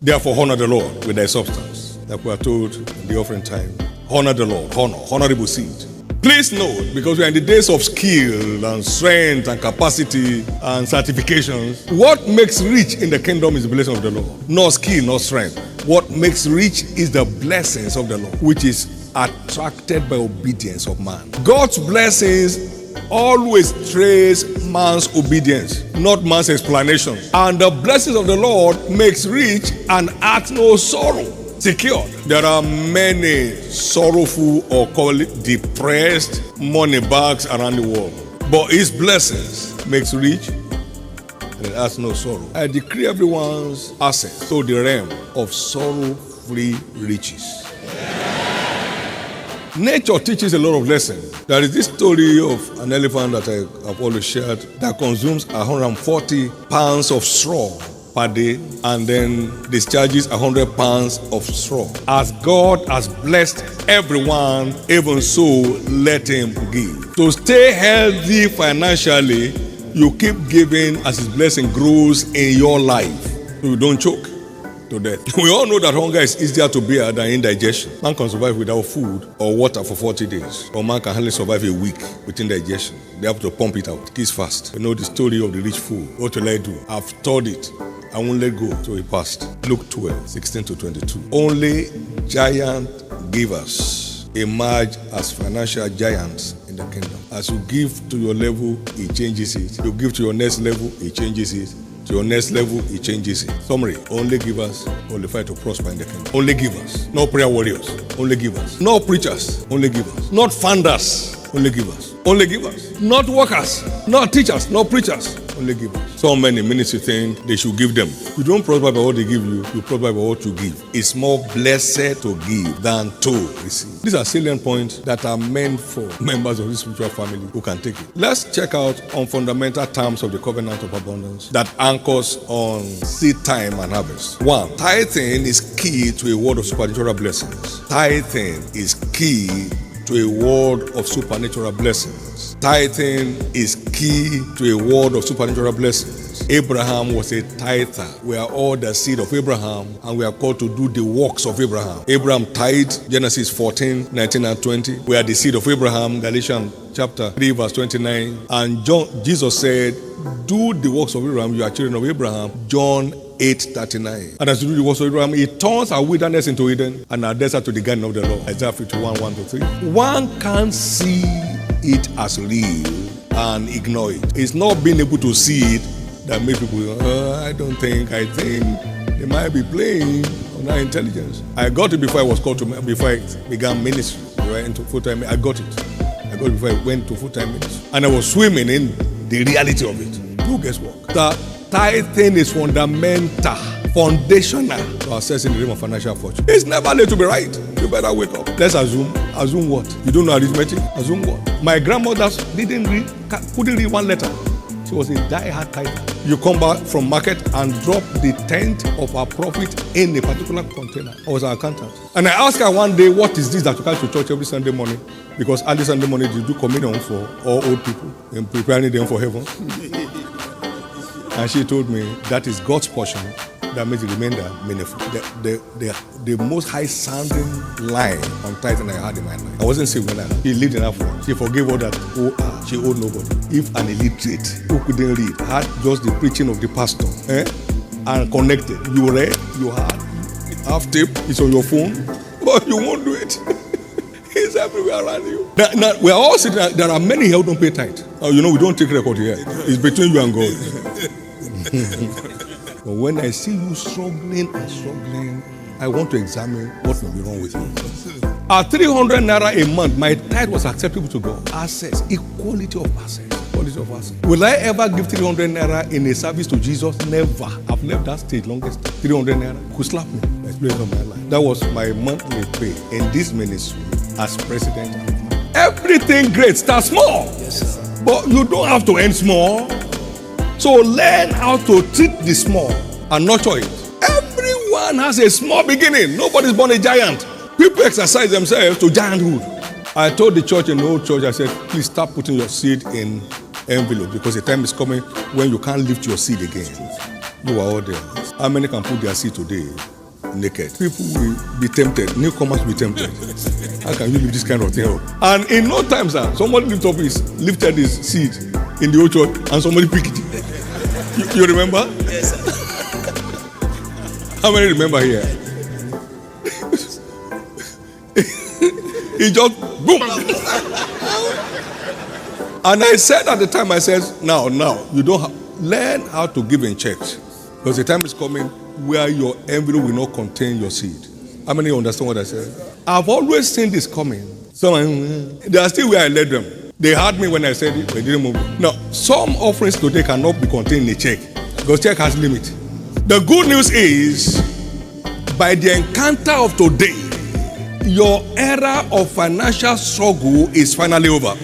Therefore, honor the Lord with thy substance. Like we are told in the offering time. Honor the Lord, honorable seed. Please note, because we are in the days of skill and strength and capacity and certifications, what makes rich in the kingdom is the blessing of the Lord. Not skill, not strength. What makes rich is the blessings of the Lord, which is attracted by obedience of man. God's blessings always trace man's obedience, not man's explanation. And the blessings of the Lord makes rich and adds no sorrow. Secure. There are many sorrowful or call it depressed money bags around the world. But his blessings makes rich and it has no sorrow. I decree everyone's access to the realm of sorrow-free riches. Nature teaches a lot of lessons. There is this story of an elephant that I have always shared that consumes 140 pounds of straw per day and then discharges 100 pounds of straw. As God has blessed everyone, even so let him give. To stay healthy financially, you keep giving as his blessing grows in your life, so you don't choke to death. We all know that hunger is easier to bear than indigestion. Man can survive without food or water for 40 days, or man can hardly survive a week with indigestion. They have to pump it out. Kiss fast. You know the story of the rich fool. What will I do? I've stored it. I won't let go. So he passed. Luke 12, 16 to 22. Only giant givers emerge as financial giants in the kingdom. As you give to your level, he changes it. You give to your next level, he changes it. To your next level, he changes it. Summary, only givers qualify to prosper in the kingdom. Only givers. No prayer warriors. Only givers. No preachers. Only givers. Not funders. Only givers. Only givers. Not workers. Not teachers. Not preachers. Only givers. So many ministries think they should give them. You don't prosper by what they give you. You prosper by what you give. It's more blessed to give than to receive. These are salient points that are meant for members of this spiritual family who can take it. Let's check out on fundamental terms of the covenant of abundance that anchors on seed time and harvest. 1. Tithing is key to a word of supernatural blessings. Tithing is key to a word of supernatural blessings. Tithing is key to a word of supernatural blessings. Abraham was a tither. We are all the seed of Abraham, and we are called to do the works of Abraham. Abraham tithed, Genesis 14, 19 and 20. We are the seed of Abraham, Galatians chapter 3, verse 29. And Jesus said, do the works of Abraham, you are children of Abraham. John 8:39. And as you do the works of Abraham, he turns our wilderness into Eden and our desert to the garden of the Lord. Isaiah 51, 1-3. One can't see it as real and ignore it. It's not being able to see it that makes people I think they might be playing on our intelligence. I got it before I was called to, before I began ministry. Right into full-time. I got it before I went to full-time ministry. And I was swimming in the reality of it. Do guesswork. That tithing is fundamental, foundational to accessing the realm of financial fortune. It's never late to be right. You better wake up. Let's assume what? You don't know arithmetic? Assume what? My grandmother couldn't read one letter. She was a die-hard tither. You come back from market and drop the tenth of her profit in a particular container. I was an accountant. And I asked her one day, what is this that you come to church every Sunday morning? Because early Sunday morning you do communion for all old people and preparing them for heaven. And she told me that is God's portion that makes the remainder meaningful. The most high-sounding line on tithing I had in my life. I wasn't saved when I he lived in Africa. She forgave all that she owed nobody. If an illiterate who couldn't read had just the preaching of the pastor and connected, you read, you had half tape, it's on your phone, but you won't do it. It's everywhere around you. Now, we are all sitting there are many here who don't pay tithe. We don't take record here. It's between you and God. But when I see you struggling, I want to examine what may be wrong with you. At 300 naira a month, my tithe was acceptable to God. Access, equality of access. Will I ever give 300 naira in a service to Jesus? Never. I've left that stage longest. 300 naira could slap me. Experience of my life. That was my monthly pay in this ministry as president. Everything great starts small. Yes, sir. But you don't have to end small. So learn how to treat the small and nurture it. Everyone has a small beginning. Nobody's born a giant. People exercise themselves to gianthood. I told the church in the old church, I said, please stop putting your seed in envelope because the time is coming when you can't lift your seed again. You are all there. How many can put their seed today naked. People will be tempted. Newcomers will be tempted. How can you leave this kind of thing up? And in no time, sir, somebody lifted his seed in the old church and somebody picked it. You remember? Yes, sir. How many remember here? He just boom. And I said at the time, I said, now, you don't learn how to give in church. Because the time is coming where your envelope will not contain your seed. How many understand what I said? I've always seen this coming. So they are still where I led them. They heard me when I said it, they didn't move. Now, some offerings today cannot be contained in a check. Because check has limit. The good news is, by the encounter of today, your era of financial struggle is finally over.